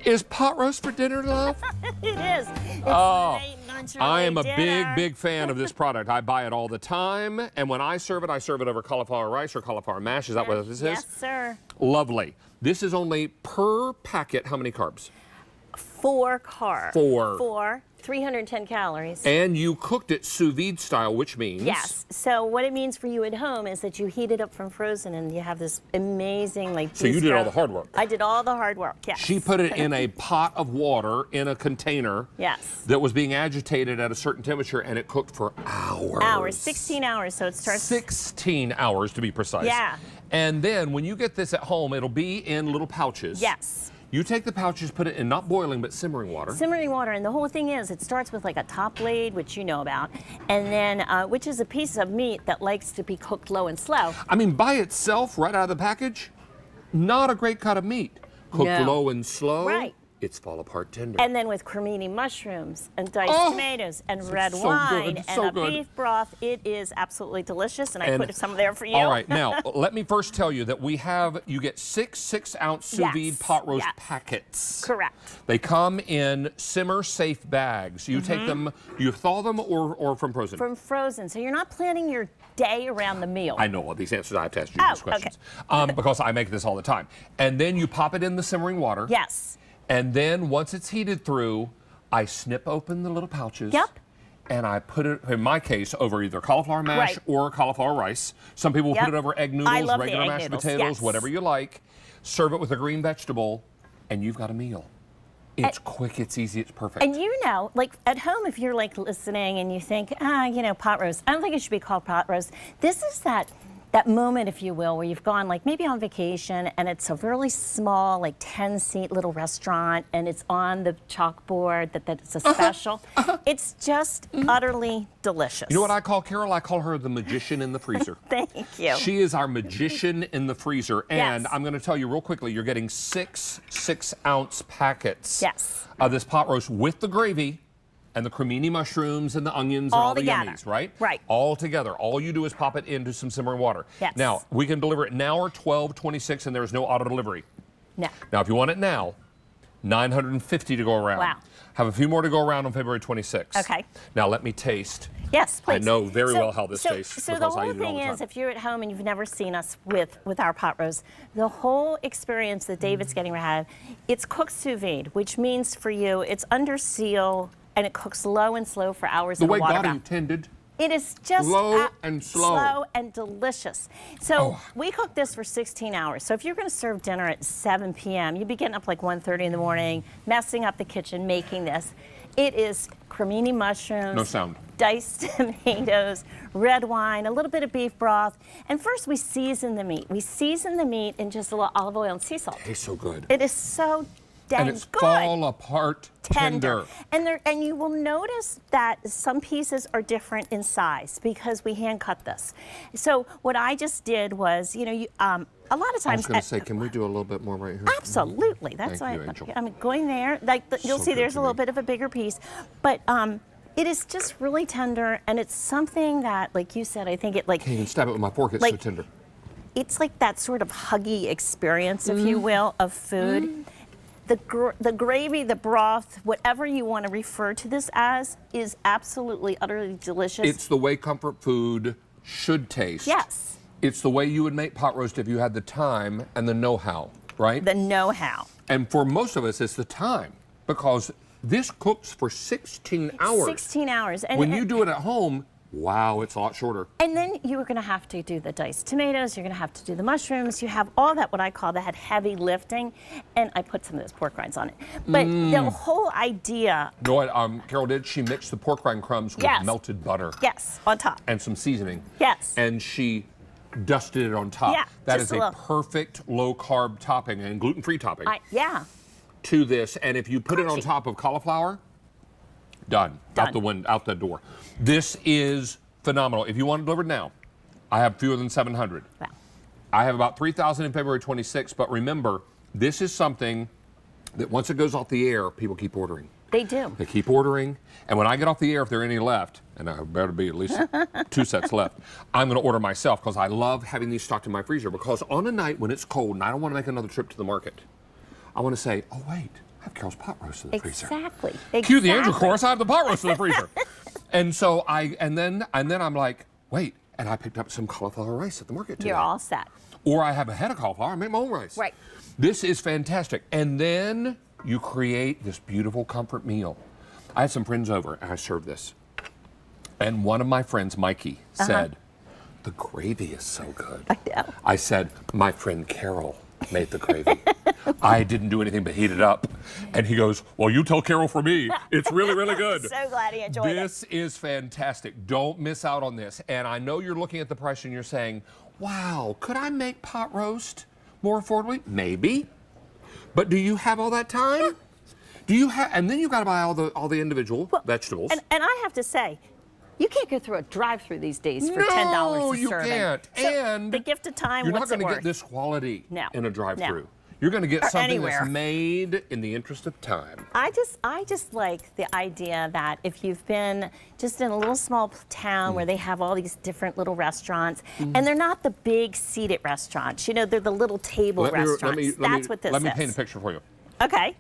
Is pot roast for dinner, love? It is. It's Oh, late lunch, I am a early big, dinner. big fan of this product. I buy it all the time, and when I serve it over cauliflower rice or cauliflower mash. Is that what this is? Yes, sir. Lovely. This is only per packet. How many carbs? 4 carbs. 4. 310 calories. And you cooked it sous vide style, which means? Yes. So what it means for you at home is that you heat it up from frozen, and you have this amazing So you did all the hard work. I did all the hard work. Yes. She put it in a pot of water in a container. Yes. That was being agitated at a certain temperature, and it cooked for hours. 16 hours. So it starts. 16 hours to be precise. Yeah. And then when you get this at home, it'll be in little pouches. Yes. You take the pouches, put it in not boiling, but simmering water. Simmering water, and the whole thing is, it starts with like a top blade, which you know about, and then, which is a piece of meat that likes to be cooked low and slow. I mean, by itself, right out of the package, not a great cut of meat. Cooked No. low and slow, Right. it's fall apart tender. And then with cremini mushrooms and diced tomatoes and red so wine good, and so a good. beef broth, it is absolutely delicious, and I And- put some there for you. All right, now, let me first tell you that you get 6-ounce sous Yes, vide pot roast yes. packets. Correct. They come in simmer-safe bags. You take them, you thaw them or from frozen? From frozen, so you're not planning your day around the meal. I know all these answers. I have to ask you Oh, these questions. Because I make this all the time. And then you pop it in the simmering water. Yes. And then once it's heated through, I snip open the little pouches. Yep. And I put it, in my case, over either cauliflower mash Right. or cauliflower rice. Some people will Yep. put it over egg I noodles, love the regular egg mashed noodles, potatoes, yes. whatever you like. Serve it with a green vegetable, and you've got a meal. It's quick, it's easy, it's perfect. And you know, like at home, if you're like listening and you think, pot roast, I don't think it should be called pot roast. This is that moment, if you will, where you've gone like maybe on vacation and it's a really small, like 10-seat little restaurant, and it's on the chalkboard that it's a special. It's just utterly delicious. You know what I call Carol? I call her the magician in the freezer. Thank you. She is our magician in the freezer. And Yes. I'm going to tell you real quickly, you're getting 6-ounce packets Yes. of this pot roast with the gravy and the cremini mushrooms and the onions and All all the together. yummies, right? Right. All together. All you do is pop it into some simmering water. Yes. Now, we can deliver it now or 12/26, and there's no auto delivery. No. Now, if you want it now, 950 to go around. Wow. Have a few more to go around on February 26th. Okay. Now, let me taste. Yes, please. I know very well how this tastes So the because I whole eat it all thing the is, time. if you're at home and you've never seen us with our pot roast, the whole experience that David's getting ready to have, it's cooked sous vide, which means for you, it's under seal and it cooks low and slow for hours The in a way water God bath. intended. It is just Low and slow. slow and delicious. So we cooked this for 16 hours. So if you're going to serve dinner at 7 p.m., you'd be getting up like 1:30 in the morning, messing up the kitchen, making this. It is cremini mushrooms. No sound. Diced tomatoes, red wine, a little bit of beef broth. And first we season the meat. We season the meat in just a little olive oil and sea salt. Tastes so good. It is so dang And it's good. fall apart tender. And you will notice that some pieces are different in size because we hand cut this. So what I just did was, a lot of I was times. going to say, can we do a little bit more right here? Absolutely, that's Thank why you, Angel. I'm going there. Like you'll So see, good there's to a little me. bit of a bigger piece, but it is just really tender, and it's something that, like you said, I think it like. Can't even stab it with my fork, it's Like- so tender. It's like that sort of huggy experience, if you will, of food. The gravy, the broth, whatever you want to refer to this as, is absolutely, utterly delicious. It's the way comfort food should taste. Yes, It's the way you would make pot roast if you had the time and the know-how, right? the know-how. And for most of us, it's the time because this cooks for 16 hours. 16 hours. And, When you do it at home, wow, it's a lot shorter. And then you're going to have to do the diced tomatoes. You're going to have to do the mushrooms. You have all that, what I call that heavy lifting. And I put some of those pork rinds on it. But the whole idea. You know what Carol did? She mixed the pork rind crumbs with Yes. melted butter Yes, on top. and some seasoning. Yes. And she dusted it on top. Yeah, That just is a a little. perfect low-carb topping and gluten-free topping Yeah. to this. And if you put it on Crunchy. top of cauliflower, done. Done. Out the door. This is phenomenal. If you want it delivered now, I have fewer than 700. Wow. I have about 3,000 in February 26th, but remember, this is something that once it goes off the air, people keep ordering. They do. They keep ordering, and when I get off the air, if there are any left, and there better be at least 2 sets left, I'm going to order myself because I love having these stocked in my freezer because on a night when it's cold and I don't want to make another trip to the market, I want to say, oh wait, I have Carol's pot roast in the freezer. Exactly. Cue the Angel chorus. I have the pot roast in the freezer. And so and then I'm like, wait. And I picked up some cauliflower rice at the market today. You're all set. Or I have a head of cauliflower. I make my own rice. Right. This is fantastic. And then you create this beautiful comfort meal. I had some friends over and I served this. And one of my friends, Mikey, said, the gravy is so good. I know. I said, my friend Carol made the gravy. I didn't do anything but heat it up. And he goes, well, you tell Carol for me. It's really, really good. So glad he enjoyed it. This is fantastic. Don't miss out on this. And I know you're looking at the price and you're saying, wow, could I make pot roast more affordably? Maybe. But do you have all that time? Do you have? And then you got to buy all the individual vegetables. And I have to say, you can't go through a drive-through these days for $10 No, a you serving. can't. So And the gift of time, you're not what's going it to worth? get this quality No. in a drive-through. No. You're going to get Or something anywhere. that's made in the interest of time. I just like the idea that if you've been just in a little small town where they have all these different little restaurants, and they're not the big seated restaurants, you know, they're the little table restaurants. That's what this is. Let me paint a picture for you. Okay.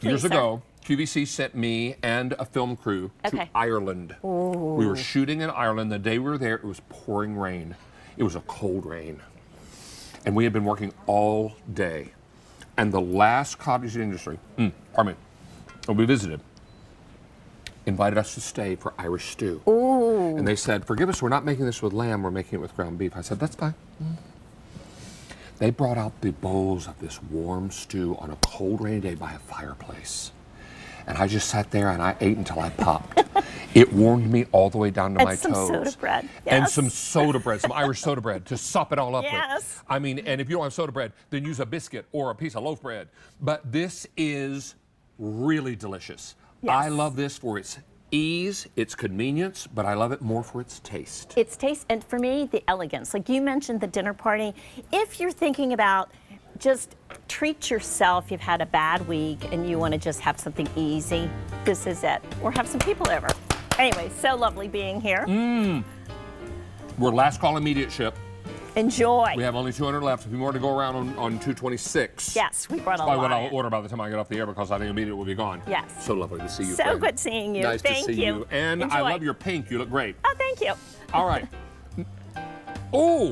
Years Please, sir. ago, QVC sent me and a film crew to Ireland. We were shooting in Ireland. The day we were there, it was pouring rain. It was a cold rain. And we had been working all day. And the last cottage industry, we visited, invited us to stay for Irish stew. Ooh. And they said, forgive us, we're not making this with lamb, we're making it with ground beef. I said, that's fine. They brought out the bowls of this warm stew on a cold rainy day by a fireplace. And I just sat there and I ate until I popped. It warmed me all the way down to my toes. And some soda bread. And Yes. some soda bread, some Irish soda bread to sop it all up Yes. with. I mean, and if you don't have soda bread, then use a biscuit or a piece of loaf bread. But this is really delicious. Yes. I love this for its ease, its convenience, but I love it more for its taste. Its taste, and for me, the elegance. Like you mentioned the dinner party. If you're thinking about just treat yourself, you've had a bad week and you want to just have something easy, this is it. Or have some people over. Anyway, so lovely being here. We're last call immediate ship. Enjoy. We have only 200 left. A few more to go around on 226. Yes, we brought a Probably lot what I'll in. order by the time I get off the air because I think immediate will be gone. Yes. So lovely to see you. So friend. good seeing you. Nice Thank to see you. And I Enjoy. love your pink. You look great. Oh, thank you. All right. Oh.